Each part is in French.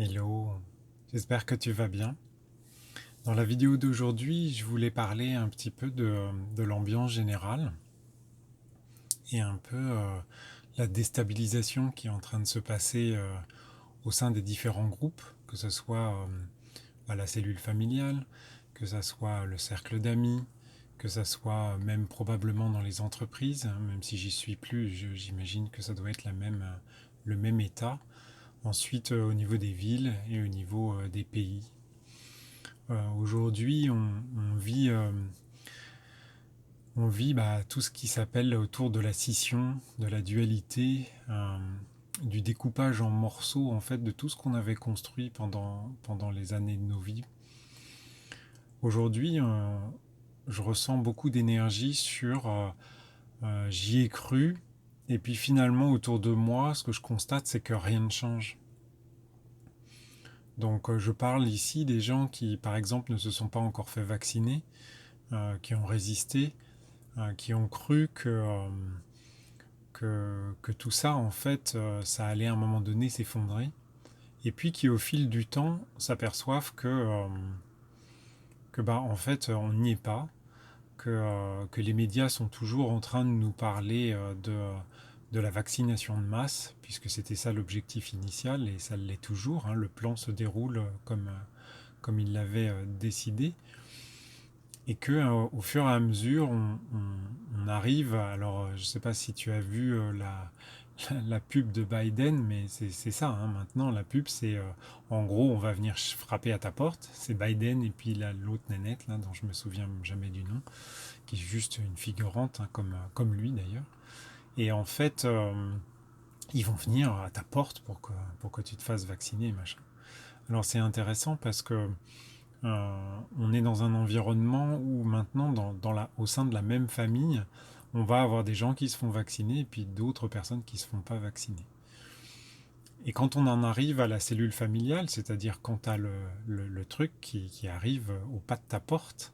Hello, j'espère que tu vas bien. Dans la vidéo d'aujourd'hui, je voulais parler un petit peu de l'ambiance générale et un peu la déstabilisation qui est en train de se passer au sein des différents groupes, que ce soit à la cellule familiale, que ce soit le cercle d'amis, que ce soit même probablement dans les entreprises, hein, même si j'y suis plus, j'imagine que ça doit être le même état. Ensuite, au niveau des villes et au niveau des pays. Aujourd'hui, on vit tout ce qui s'appelle autour de la scission, de la dualité, du découpage en morceaux en fait de tout ce qu'on avait construit pendant les années de nos vies. Aujourd'hui, je ressens beaucoup d'énergie sur j'y ai cru, et puis finalement autour de moi, ce que je constate, c'est que rien ne change. Donc je parle ici des gens qui, par exemple, ne se sont pas encore fait vacciner, qui ont résisté, qui ont cru que tout ça, en fait, ça allait à un moment donné s'effondrer, et puis qui, au fil du temps, s'aperçoivent que en fait, on n'y est pas, que les médias sont toujours en train de nous parler de la vaccination de masse, puisque c'était ça l'objectif initial, et ça l'est toujours, hein, le plan se déroule comme il l'avait décidé, et que au fur et à mesure, on arrive. Alors, je ne sais pas si tu as vu la pub de Biden, mais c'est ça, hein, maintenant, la pub, c'est en gros, on va venir frapper à ta porte. C'est Biden et puis l'autre nénette, là, dont je me souviens jamais du nom, qui est juste une figurante, hein, comme lui d'ailleurs. Et en fait, ils vont venir à ta porte pour que tu te fasses vacciner, machin. Alors, c'est intéressant parce que on est dans un environnement où maintenant, au sein de la même famille, on va avoir des gens qui se font vacciner et puis d'autres personnes qui ne se font pas vacciner. Et quand on en arrive à la cellule familiale, c'est-à-dire quand tu as le truc qui arrive au pas de ta porte,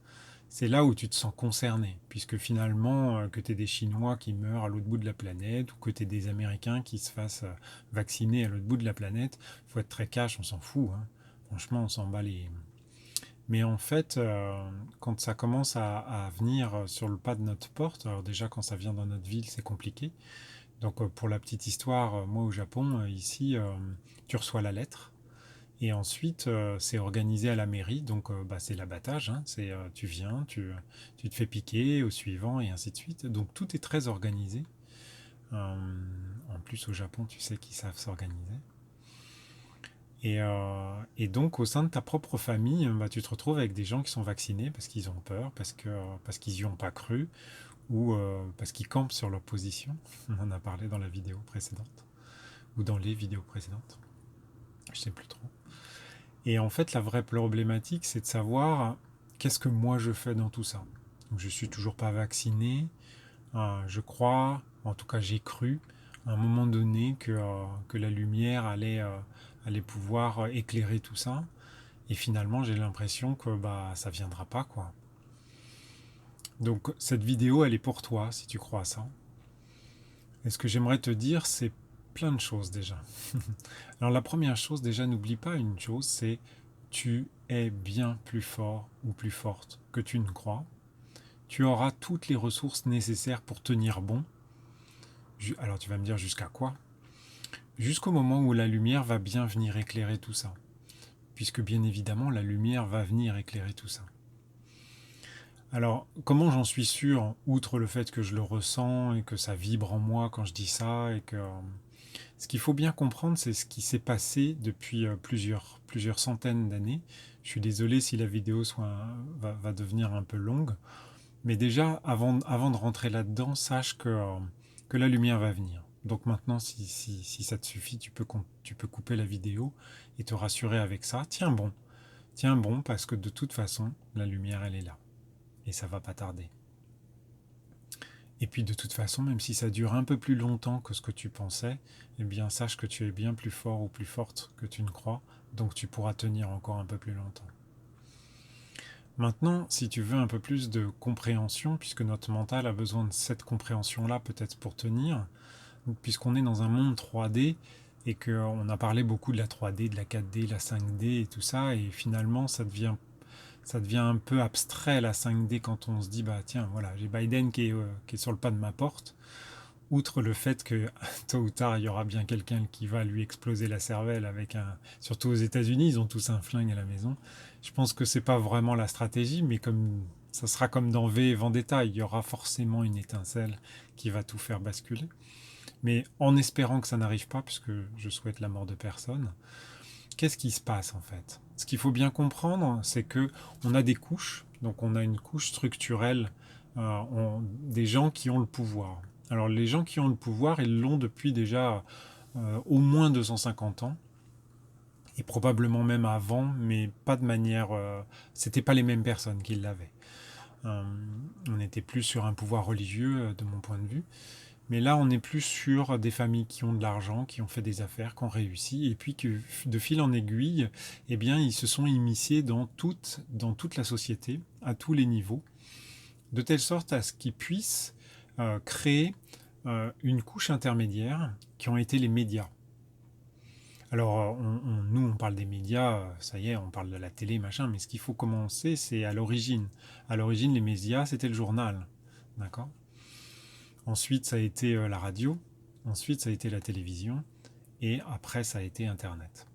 c'est là où tu te sens concerné, puisque finalement, que tu aies des Chinois qui meurent à l'autre bout de la planète, ou que tu aies des Américains qui se fassent vacciner à l'autre bout de la planète, il faut être très cash, on s'en fout, hein. Franchement, on s'en bat les, mais en fait, quand ça commence à venir sur le pas de notre porte, alors déjà quand ça vient dans notre ville, c'est compliqué. Donc pour la petite histoire, moi au Japon, ici, tu reçois la lettre. Et ensuite, c'est organisé à la mairie, donc c'est l'abattage, hein, tu viens, tu te fais piquer au suivant, et ainsi de suite. Donc tout est très organisé. En plus, au Japon, tu sais qu'ils savent s'organiser. Et donc, au sein de ta propre famille, tu te retrouves avec des gens qui sont vaccinés parce qu'ils ont peur, parce qu'ils n'y ont pas cru, ou parce qu'ils campent sur leur position. On en a parlé dans la vidéo précédente, ou dans les vidéos précédentes. Je ne sais plus trop. Et en fait, la vraie problématique, c'est de savoir qu'est-ce que moi je fais dans tout ça. Donc, je suis toujours pas vacciné. Je crois, en tout cas j'ai cru, à un moment donné que la lumière allait pouvoir éclairer tout ça. Et finalement, j'ai l'impression que ça viendra pas, quoi. Donc cette vidéo, elle est pour toi, si tu crois à ça. Et ce que j'aimerais te dire, c'est plein de choses déjà. Alors la première chose, déjà, n'oublie pas une chose, c'est tu es bien plus fort ou plus forte que tu ne crois. Tu auras toutes les ressources nécessaires pour tenir bon. Alors tu vas me dire jusqu'à quoi? Jusqu'au moment où la lumière va bien venir éclairer tout ça. Puisque bien évidemment, la lumière va venir éclairer tout ça. Alors, comment j'en suis sûr, outre le fait que je le ressens et que ça vibre en moi quand je dis ça, et que ce qu'il faut bien comprendre, c'est ce qui s'est passé depuis plusieurs centaines d'années. Je suis désolé si la vidéo va devenir un peu longue, mais déjà, avant de rentrer là-dedans, sache que la lumière va venir. Donc maintenant, si ça te suffit, tu peux couper la vidéo et te rassurer avec ça. Tiens bon, parce que de toute façon, la lumière, elle est là. Et ça va pas tarder. Et puis de toute façon, même si ça dure un peu plus longtemps que ce que tu pensais, eh bien sache que tu es bien plus fort ou plus forte que tu ne crois, donc tu pourras tenir encore un peu plus longtemps. Maintenant, si tu veux un peu plus de compréhension, puisque notre mental a besoin de cette compréhension-là peut-être pour tenir, puisqu'on est dans un monde 3D, et qu'on a parlé beaucoup de la 3D, de la 4D, la 5D et tout ça, et finalement ça devient un peu abstrait la 5D quand on se dit bah tiens voilà j'ai Biden qui est sur le pas de ma porte, outre le fait que tôt ou tard il y aura bien quelqu'un qui va lui exploser la cervelle avec un, surtout aux États-Unis ils ont tous un flingue à la maison. Je pense que c'est pas vraiment la stratégie, mais comme ça sera comme dans V et Vendetta, il y aura forcément une étincelle qui va tout faire basculer. Mais en espérant que ça n'arrive pas, puisque je souhaite la mort de personne, qu'est-ce qui se passe en fait? Ce qu'il faut bien comprendre, c'est que on a des couches, donc on a une couche structurelle des gens qui ont le pouvoir. Alors les gens qui ont le pouvoir, ils l'ont depuis déjà au moins 250 ans, et probablement même avant, mais pas de manière... c'était pas les mêmes personnes qui l'avaient. Euh, on était plus sur un pouvoir religieux de mon point de vue. Mais là, on est plus sur des familles qui ont de l'argent, qui ont fait des affaires, qui ont réussi, et puis que de fil en aiguille, eh bien, ils se sont immiscés dans toute la société, à tous les niveaux, de telle sorte à ce qu'ils puissent créer une couche intermédiaire qui ont été les médias. Alors, nous, on parle des médias, ça y est, on parle de la télé, machin, mais ce qu'il faut commencer, c'est à l'origine. À l'origine, les médias, c'était le journal, d'accord? Ensuite, ça a été la radio. Ensuite, ça a été la télévision. Et après, ça a été Internet.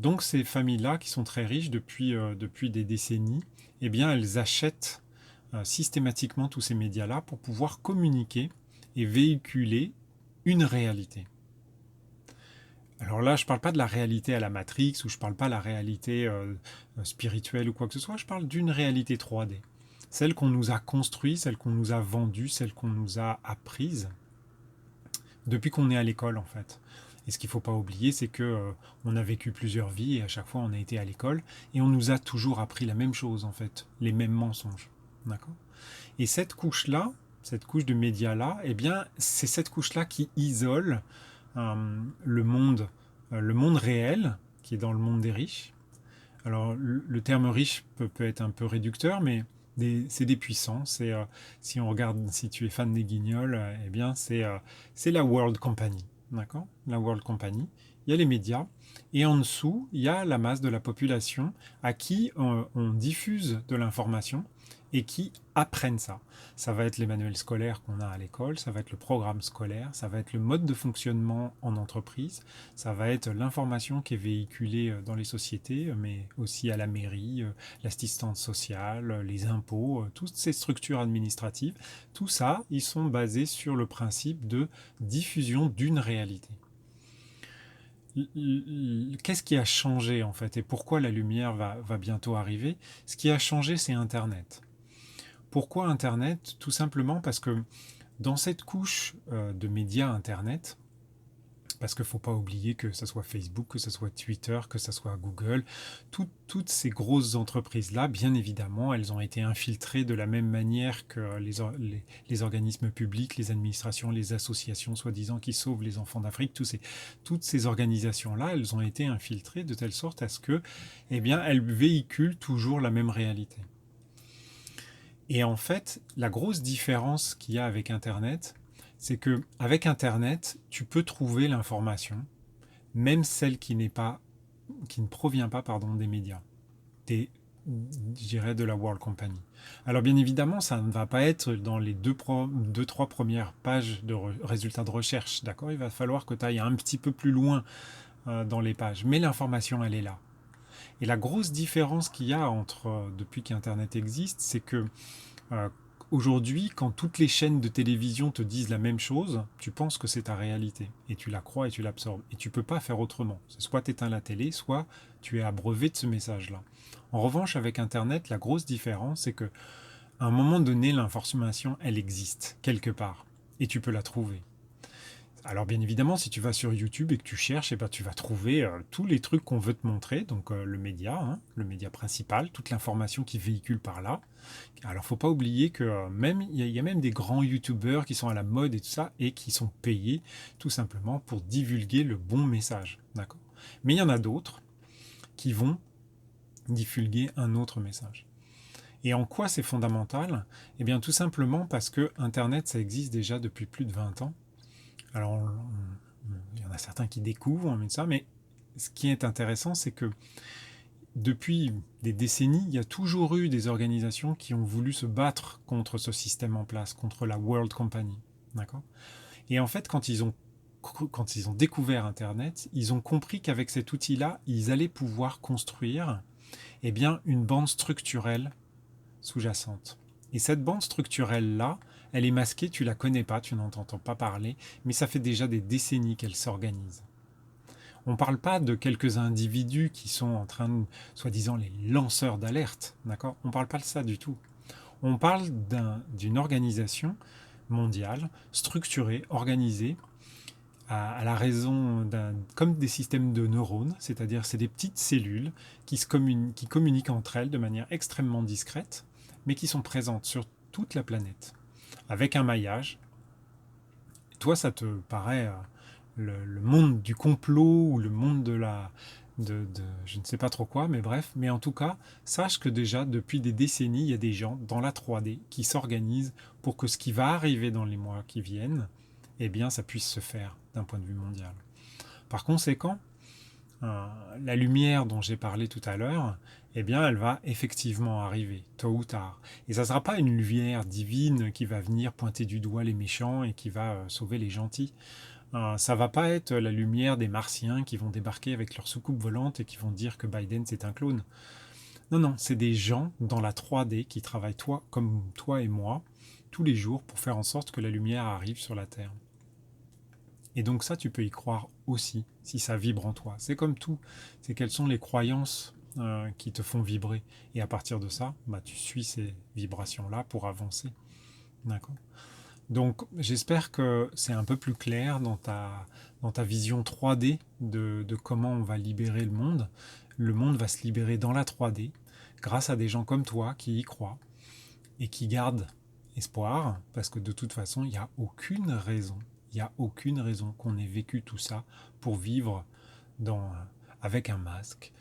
Donc, ces familles-là, qui sont très riches depuis des décennies, eh bien, elles achètent systématiquement tous ces médias-là pour pouvoir communiquer et véhiculer une réalité. Alors là, je ne parle pas de la réalité à la Matrix, ou je ne parle pas de la réalité spirituelle ou quoi que ce soit, je parle d'une réalité 3D. Celle qu'on nous a construite, celle qu'on nous a vendue, celle qu'on nous a apprise depuis qu'on est à l'école en fait. Et ce qu'il ne faut pas oublier, c'est que on a vécu plusieurs vies et à chaque fois on a été à l'école et on nous a toujours appris la même chose en fait, les mêmes mensonges. D'accord? Et cette couche-là, cette couche de médias-là, eh bien, c'est cette couche-là qui isole le monde réel, qui est dans le monde des riches. Alors, le terme riche peut être un peu réducteur, mais c'est des puissants. Si on regarde, si tu es fan des Guignols, eh bien, c'est la World Company. D'accord? La World Company. Il y a les médias. Et en dessous, il y a la masse de la population à qui on diffuse de l'information et qui apprennent ça. Ça va être les manuels scolaires qu'on a à l'école, ça va être le programme scolaire, ça va être le mode de fonctionnement en entreprise, ça va être l'information qui est véhiculée dans les sociétés, mais aussi à la mairie, l'assistance sociale, les impôts, toutes ces structures administratives. Tout ça, ils sont basés sur le principe de diffusion d'une réalité. Qu'est-ce qui a changé en fait et pourquoi la lumière va bientôt arriver? Ce qui a changé, c'est Internet. Pourquoi Internet? Tout simplement parce que dans cette couche de médias Internet, parce qu'il ne faut pas oublier que ce soit Facebook, que ce soit Twitter, que ce soit Google, toutes ces grosses entreprises-là, bien évidemment, elles ont été infiltrées de la même manière que les organismes publics, les administrations, les associations soi-disant qui sauvent les enfants d'Afrique, toutes ces organisations-là, elles ont été infiltrées de telle sorte à ce que, eh bien, elles véhiculent toujours la même réalité. Et en fait, la grosse différence qu'il y a avec Internet, c'est que avec Internet, tu peux trouver l'information, même celle qui ne provient pas, pardon, des médias, je dirais de la World Company. Alors bien évidemment, ça ne va pas être dans les trois premières pages de résultats de recherche, d'accord? Il va falloir que tu ailles un petit peu plus loin dans les pages, mais l'information, elle est là. Et la grosse différence qu'il y a depuis qu'Internet existe, c'est que euh, aujourd'hui, quand toutes les chaînes de télévision te disent la même chose, tu penses que c'est ta réalité. Et tu la crois et tu l'absorbes. Et tu ne peux pas faire autrement. C'est soit tu éteins la télé, soit tu es abreuvé de ce message-là. En revanche, avec Internet, la grosse différence, c'est que à un moment donné, l'information, elle existe quelque part. Et tu peux la trouver. Alors bien évidemment, si tu vas sur YouTube et que tu cherches, eh ben, tu vas trouver tous les trucs qu'on veut te montrer, donc le média principal, toute l'information qui véhicule par là. Alors faut pas oublier que même il y a même des grands YouTubeurs qui sont à la mode et tout ça et qui sont payés tout simplement pour divulguer le bon message, d'accord? Mais il y en a d'autres qui vont divulguer un autre message. Et en quoi c'est fondamental? Eh bien tout simplement parce que Internet ça existe déjà depuis plus de 20 ans. Alors il y en a certains qui découvrent en ça, mais ce qui est intéressant, c'est que depuis des décennies, il y a toujours eu des organisations qui ont voulu se battre contre ce système en place, contre la World Company. D'accord ? Et en fait, quand ils ont découvert Internet, ils ont compris qu'avec cet outil-là, ils allaient pouvoir construire une bande structurelle sous-jacente. Et cette bande structurelle-là, elle est masquée, tu la connais pas, tu n'en entends pas parler, mais ça fait déjà des décennies qu'elle s'organise. On ne parle pas de quelques individus qui sont en train de, soi-disant, les lanceurs d'alerte, d'accord ? On ne parle pas de ça du tout. On parle d'une organisation mondiale, structurée, organisée, à la raison comme des systèmes de neurones, c'est-à-dire c'est des petites cellules qui communiquent entre elles de manière extrêmement discrète, mais qui sont présentes sur toute la planète, avec un maillage. Toi, ça te paraît le monde du complot ou le monde de je ne sais pas trop quoi, mais bref. Mais en tout cas, sache que déjà, depuis des décennies, il y a des gens dans la 3D qui s'organisent pour que ce qui va arriver dans les mois qui viennent, ça puisse se faire d'un point de vue mondial. Par conséquent, la lumière dont j'ai parlé tout à l'heure, elle va effectivement arriver, tôt ou tard. Et ça ne sera pas une lumière divine qui va venir pointer du doigt les méchants et qui va sauver les gentils. Ça va pas être la lumière des martiens qui vont débarquer avec leur soucoupe volante et qui vont dire que Biden c'est un clone. Non, non, c'est des gens dans la 3D qui travaillent comme toi et moi tous les jours pour faire en sorte que la lumière arrive sur la Terre. Et donc ça, tu peux y croire aussi, si ça vibre en toi. C'est comme tout. C'est quelles sont les croyances qui te font vibrer. Et à partir de ça, tu suis ces vibrations-là pour avancer. D'accord ? Donc j'espère que c'est un peu plus clair dans ta vision 3D de comment on va libérer le monde. Le monde va se libérer dans la 3D grâce à des gens comme toi qui y croient et qui gardent espoir, parce que de toute façon, il n'y a aucune raison qu'on ait vécu tout ça pour vivre avec un masque,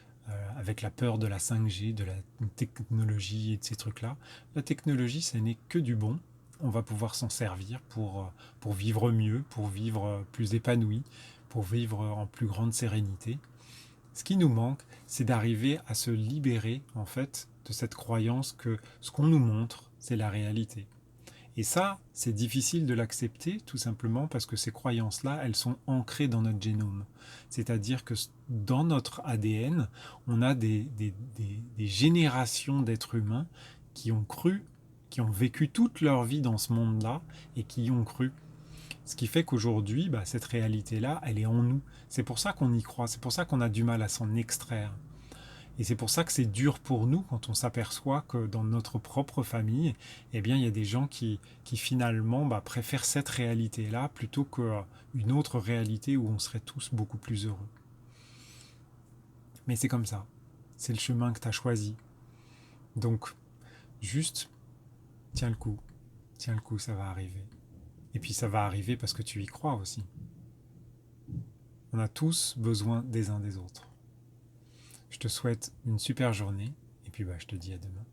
avec la peur de la 5G, de la technologie et de ces trucs-là. La technologie, ce n'est que du bon. On va pouvoir s'en servir pour vivre mieux, pour vivre plus épanoui, pour vivre en plus grande sérénité. Ce qui nous manque, c'est d'arriver à se libérer, en fait, de cette croyance que ce qu'on nous montre, c'est la réalité. Et ça, c'est difficile de l'accepter, tout simplement parce que ces croyances-là, elles sont ancrées dans notre génome. C'est-à-dire que dans notre ADN, on a des générations d'êtres humains qui ont cru, qui ont vécu toute leur vie dans ce monde-là et qui y ont cru. Ce qui fait qu'aujourd'hui, cette réalité-là, elle est en nous. C'est pour ça qu'on y croit, c'est pour ça qu'on a du mal à s'en extraire. Et c'est pour ça que c'est dur pour nous quand on s'aperçoit que dans notre propre famille, il y a des gens qui finalement préfèrent cette réalité-là plutôt qu'une autre réalité où on serait tous beaucoup plus heureux. Mais c'est comme ça. C'est le chemin que tu as choisi. Donc, juste, tiens le coup. Tiens le coup, ça va arriver. Et puis ça va arriver parce que tu y crois aussi. On a tous besoin des uns des autres. Je te souhaite une super journée et puis je te dis à demain.